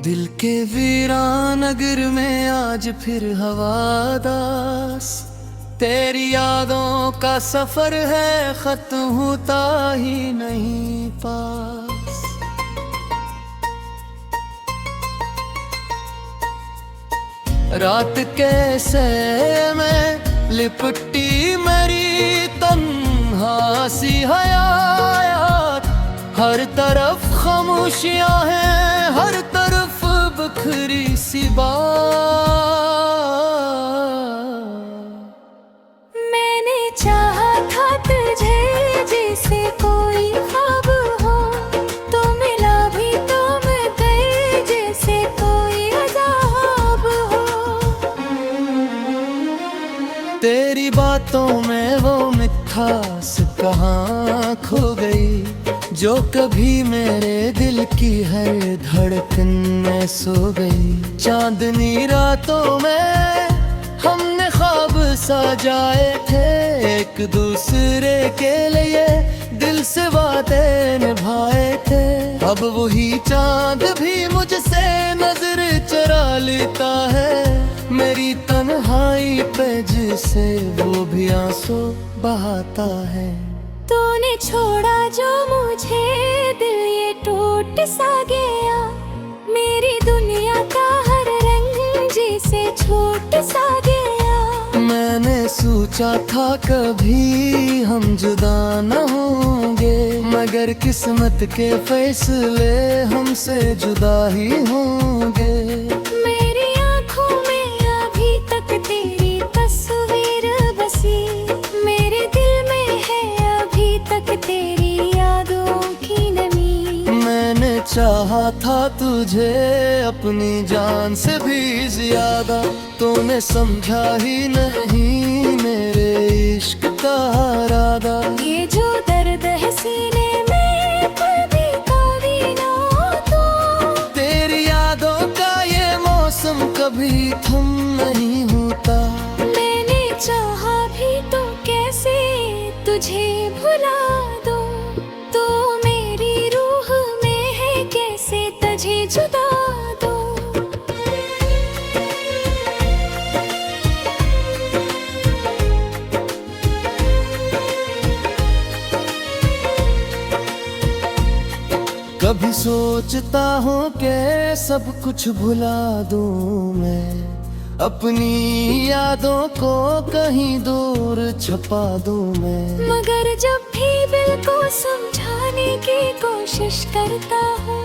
दिल के वीरान नगर में आज फिर हवादास, तेरी यादों का सफर है खत्म होता ही नहीं पास। रात कैसे में लिपटी मेरी तन्हा सी हयात, हर तरफ खामोशियां हैं, हर तरफ बखरी सी बात। मैंने चाहा था तुझे जैसे कोई ख्वाब हो, तो मिला भी तो मैं गई जैसे कोई अज़ाब हो। तेरी बातों में वो मिठास कहाँ खो गई, जो कभी मेरे दिल की हर धड़कन में सो गई। चांदनी रातों में हमने ख्वाब सजाए थे, एक दूसरे के लिए दिल से वादे निभाए थे। अब वही चांद भी मुझसे नजर चुरा लेता है, मेरी तन्हाई पे जिसे वो भी आंसू बहाता है। तूने छोड़ा जो मुझे दिल ये टूट सा गया, मेरी दुनिया का हर रंग जैसे छूट सा गया। मैंने सोचा था कभी हम जुदा न होंगे, मगर किस्मत के फैसले हमसे जुदा ही होंगे। मेरी आँखों में अभी तक तेरी तस्वीर बसी, मेरे दिल में है अभी तक तेरी यादों की नमी। मैंने चाहा था तुझे अपनी जान से भी ज्यादा, तूने समझा ही नहीं मेरे इश्क का इरादा। ये जो दर्द है सीने में कभी कभी ना हो तो, तेरी यादों का ये मौसम कभी थम नहीं होता। मैंने चाहा भी तो कैसे तुझे भुला दूं, तो मेरी रूह में है कैसे तुझे जुदा दूं। कभी सोचता हूँ कि सब कुछ भुला दूँ मैं, अपनी यादों को कहीं दूर छुपा दूँ मैं। मगर जब भी दिल को समझाने की कोशिश करता हूँ,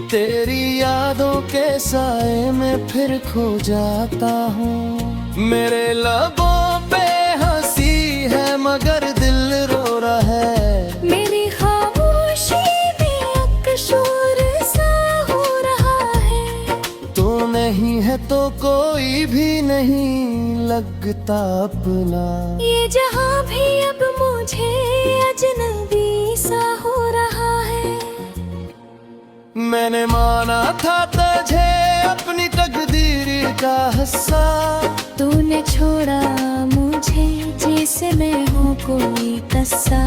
तेरी यादों के साए में फिर खो जाता हूँ। मेरे लबों पे हंसी है मगर दिल रो रहा है, मेरी खामोशी में अकशोर सा हो रहा है। तो नहीं है तो कोई भी नहीं लगता अपना। ये जहां भी अब मुझे अजनबी सा हो रहा है। मैंने माना था तुझे अपनी तकदीर का हिस्सा, तूने छोड़ा मुझे जैसे मैं हूँ कोई तस्सा।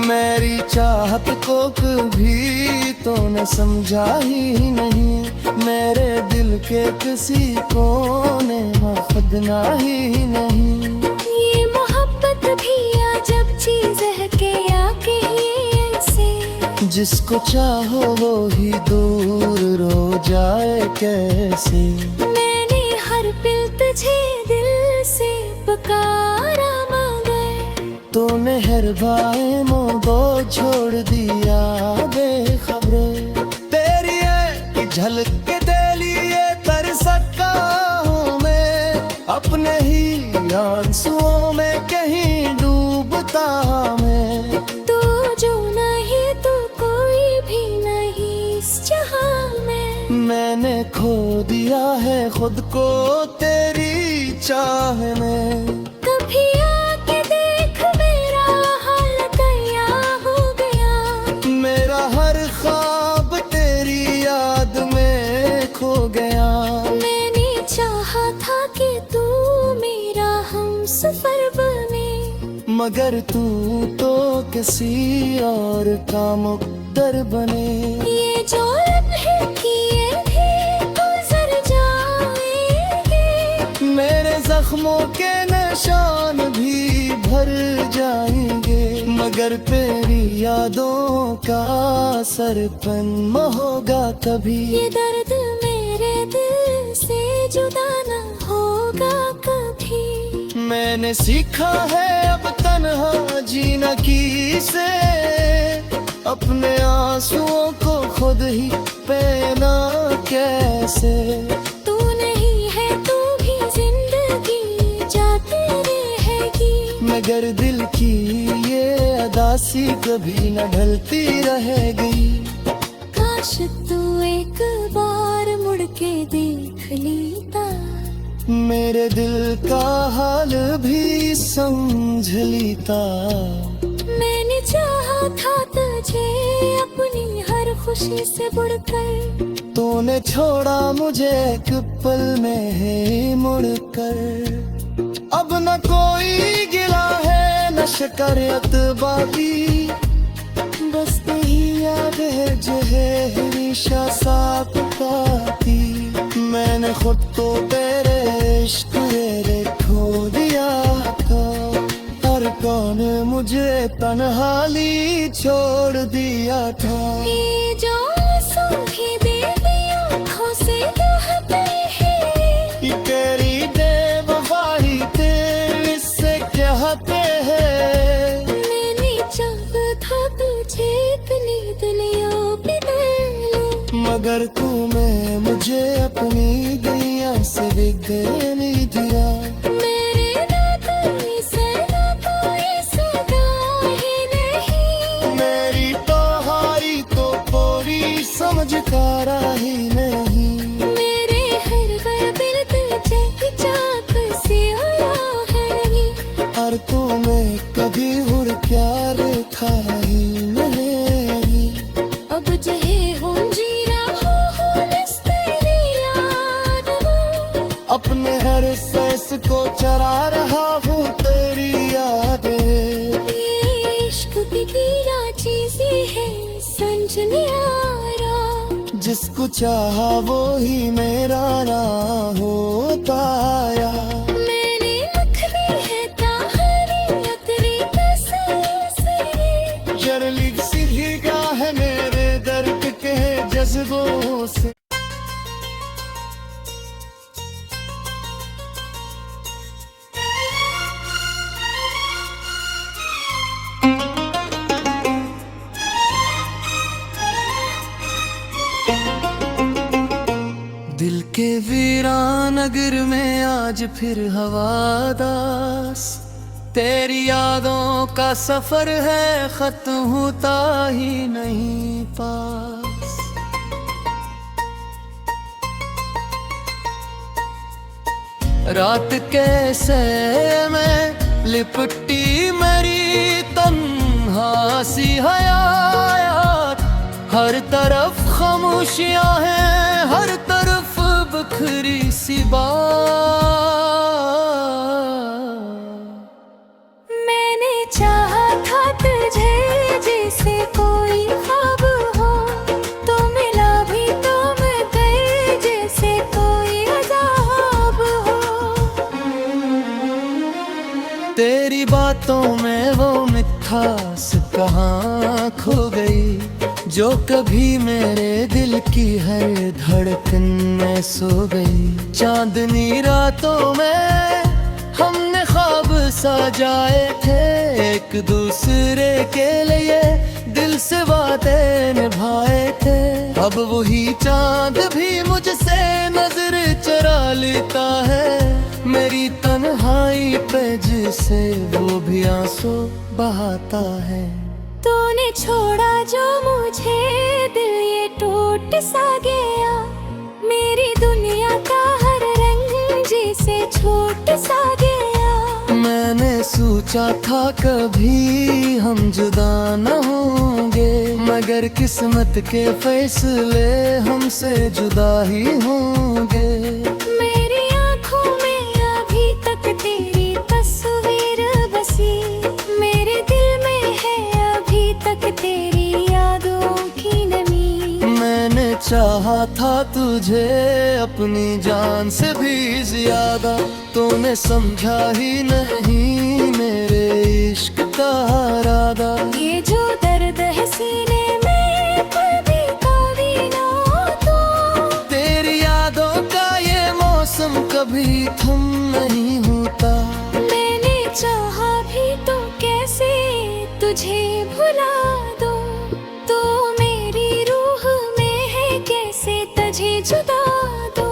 मेरी चाहत को कभी तो न समझा ही नहीं, मेरे दिल के किसी कोने माफदना ही नहीं। ये मोहब्बत भी अजब चीज है कि आके ही ऐसे, जिसको चाहो वो ही दूर रो जाए कैसे। मैंने हर पल तुझे दिल से पुकारा मगर, तो मेहरबान वो छोड़ दिया बेखबरे। तेरी एक झलक के दे लिए तरसता हूँ मैं, अपने ही आंसुओं में कहीं डूबता मैं। तू जो नहीं तो कोई भी नहीं इस जहां में। मैंने खो दिया है खुद को तेरी चाह में। कभी आके देख मेरा हाल क्या हो गया, मेरा हर ख्वाब तेरी याद में खो गया। मैंने चाहा था कि तू मेरा हमसफर बने, मगर तू तो किसी और का मुक़द्दर बने। ये जो लम्हे किए थे निशान भी भर जाएंगे, मगर तेरी यादों का सरपन होगा कभी। ये दर्द मेरे दिल से जुदा न होगा कभी। मैंने सीखा है अब तन्हा जीना किसे, अपने आंसुओं को खुद ही पहना कैसे। तू नहीं है तू भी जिंदगी जाती रहेगी, मगर दिल की ये अदासी कभी न ढलती रहेगी। काश तू एक बार मुड़ के देख लेता, मेरे दिल का हाल भी समझ लेता। मैंने चाहा था तुझे अपनी हर खुशी से बढ़कर, तूने छोड़ा मुझे एक पल में ही मुड़कर। अब न कोई गिला है न शिकायत बाकी, बस यही याद है जहरीशा साथ पाती। मैंने खुद तो तेरे इश्क रे खो दिया था, और कौन मुझे तन्हाली छोड़ दिया था। ये जो आंसू भी बेबी आँखों से बहते हैं, ये तेरी बेवफाई तेरे से कहते हैं। मैंने चाहा था तुझे इतनी दुनिया पे लूं, मगर तूने मुझे अपनी दुनिया से बिगड़ने दिया। मेरे नाते से ना कोई सगा ही नहीं, मेरी तो हारी तो पूरी समझदारा ही नहीं। मेरे हर दिल तुझे ही चाक से आया है नहीं, और तुम्हें कभी हुर प्यार था ही नहीं। अब जहे हूँ जी रहा हूँ बस तेरी याद में, अपने हर सांस को चरा रहा हूँ तेरी यादें। ये इश्क भी तेरा चीज़ ही है समझने आ रहा, जिसको चाहा वो ही मेरा ना होता आया। मैंने रख ली है ताहरी तेरी तस्वीर से, जरली सी भीगा है मेरे दर्द के जज्बों से। दिल के वीरान नगर में आज फिर हवादास, तेरी यादों का सफर है खत्म होता ही नहीं पास। रात कैसे में लिपटी मेरी तन्हासी हयात, हर तरफ खामोशियां हैं हर तरफ बखरी सी बात। मैंने चाहा था तुझे जैसे कोई ख्वाब हो, तो मिला भी तो मैं गई जैसे कोई अज़ाब हो। तेरी बातों में वो मिठास कहाँ खो गई, जो कभी मेरे दिल की हर धड़कन में सो गई। चांदनी रातों में हमने ख्वाब सजाए थे, एक दूसरे के लिए दिल से वादे निभाए थे। अब वही चांद भी मुझसे नजर चुरा लेता है, मेरी तन्हाई पे जिसे वो भी आंसू बहाता है। तूने छोड़ा जो मुझे दिल ये टूट सा गया, मेरी दुनिया का हर रंग जैसे छूट सा गया। मैंने सोचा था कभी हम जुदा न होंगे, मगर किस्मत के फैसले हमसे जुदा ही होंगे। मेरी आँखों में अभी तक तेरी तस्वीर बसी, मेरे दिल में है अभी तक तेरी यादों की नमी। मैंने चाहा था तुझे अपनी जान से भी ज्यादा, तूने समझा ही नहीं मेरे इश्क का इरादा। ये जो दर्द है सीने में कभी कभी ना तो, तेरी यादों का ये मौसम कभी थम नहीं होता। मैंने चाहा भी तो कैसे तुझे भुला दो, तो मेरी रूह में है कैसे तुझे जुदा दो।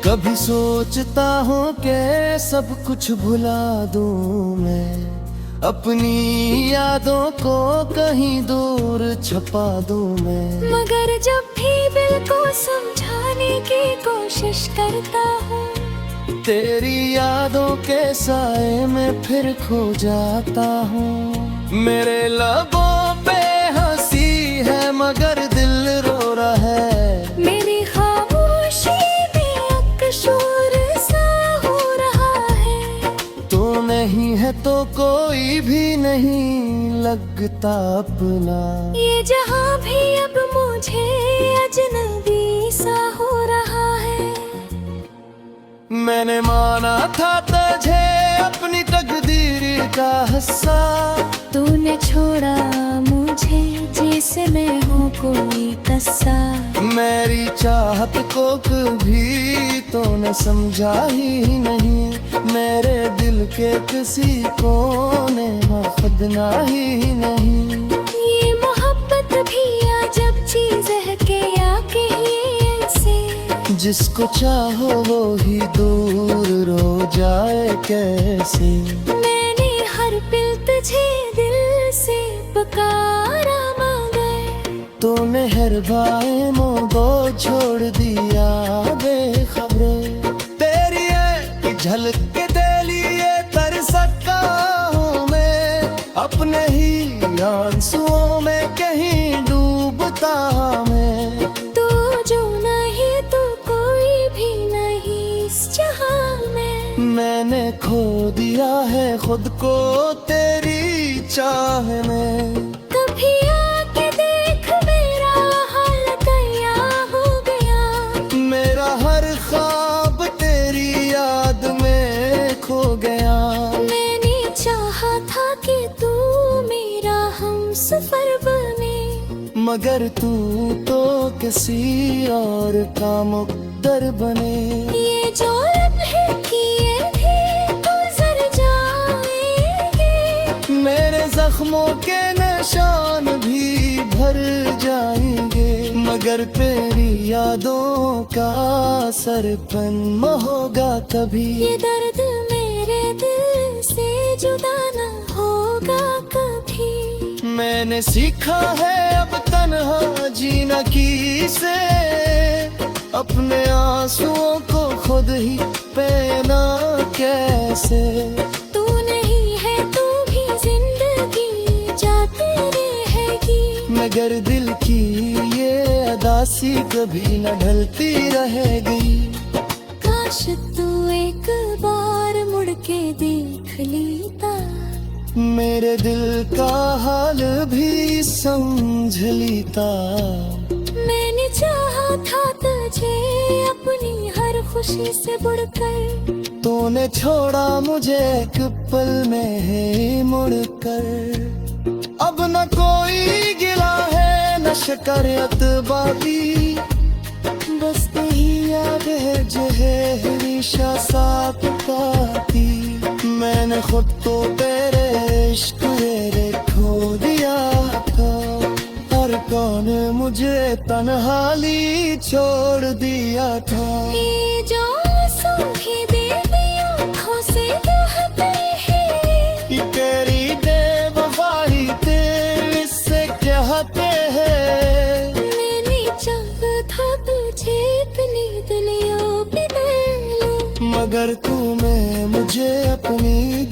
कभी सोचता हूँ कि सब कुछ भुला दूँ मैं, अपनी यादों को कहीं दूर छुपा दूँ मैं। मगर जब भी दिल को समझाने की कोशिश करता हूँ, तेरी यादों के साए में फिर खो जाता हूँ। मेरे लबों पे हंसी है मगर दिल रो रहा है, मेरी खामोशी में अकशोर सा हो रहा है। तो नहीं है तो कोई भी नहीं लगता अपना। ये जहाँ भी अब मुझे अजनबी सा हो रहा है। मैंने माना था तुझे अपनी तकदीर का हिस्सा, तूने छोड़ा मुझे जैसे मैं हूँ कोई कस्सा। मेरी चाहत को कभी तूने समझा ही नहीं, मेरे दिल के किसी कोने मफदना ही नहीं। ये मोहब्बत भी अजब चीज है कि आके ही ऐसे, जिसको चाहो वो ही दूर रो जाए कैसे। मैंने हर पल तुझे दिल से पुकारा मगर, तूने हर बाएं को छोड़ दिया बेखबरे। तेरी एक झलक के दे लिए तर सकता हूँ मैं, अपने ही आंसुओं में कहीं डूबता मैं। तू जो नहीं तो कोई भी नहीं इस जहां में। मैंने खो दिया है खुद को तेरी चाह में। कभी आके देख मेरा हाल क्या हो गया, मेरा हर ख्वाब तेरी याद में खो गया। मैंने चाहा था कि तू मेरा हमसफर बने, मगर तू तो किसी और का मुक़द्दर बने। ये जो लम्हे किए थे गुजर जाएंगे, मेरे जख्मों के निशान भी भर जाएंगे, मगर तेरी यादों का सरपन होगा कभी। ये दर्द मेरे दिल से जुदा न होगा कभी। मैंने सीखा है अब तन्हा जीना किसे, अपने आंसुओं को खुद ही पहना कैसे। तू नहीं है तो भी जिंदगी जाती रहेगी, मगर दिल की ये अदासी कभी न ढलती रहेगी। काश तू एक बार मुड़ के देख लेता, मेरे दिल का हाल भी समझ लेता। मैंने चाहा था तुझे अपनी हर खुशी से बढ़कर, तूने छोड़ा मुझे एक पल में ही मुड़कर। अब न कोई गिला है न शिकायत बाकी, बस यही याद है जहरी साथ पाती। मैंने खुद तो तेरे इश्क में खो दिया था, और कौन मुझे तन्हाली छोड़ दिया था। ये जो आंसू भी बेबी आँखों से बहते हैं, कि तेरी बेवफाई तेरे से कहते हैं। मैंने चाहा था तुझे अपनी दुनिया में ले लो, मगर तूने मुझे अपनी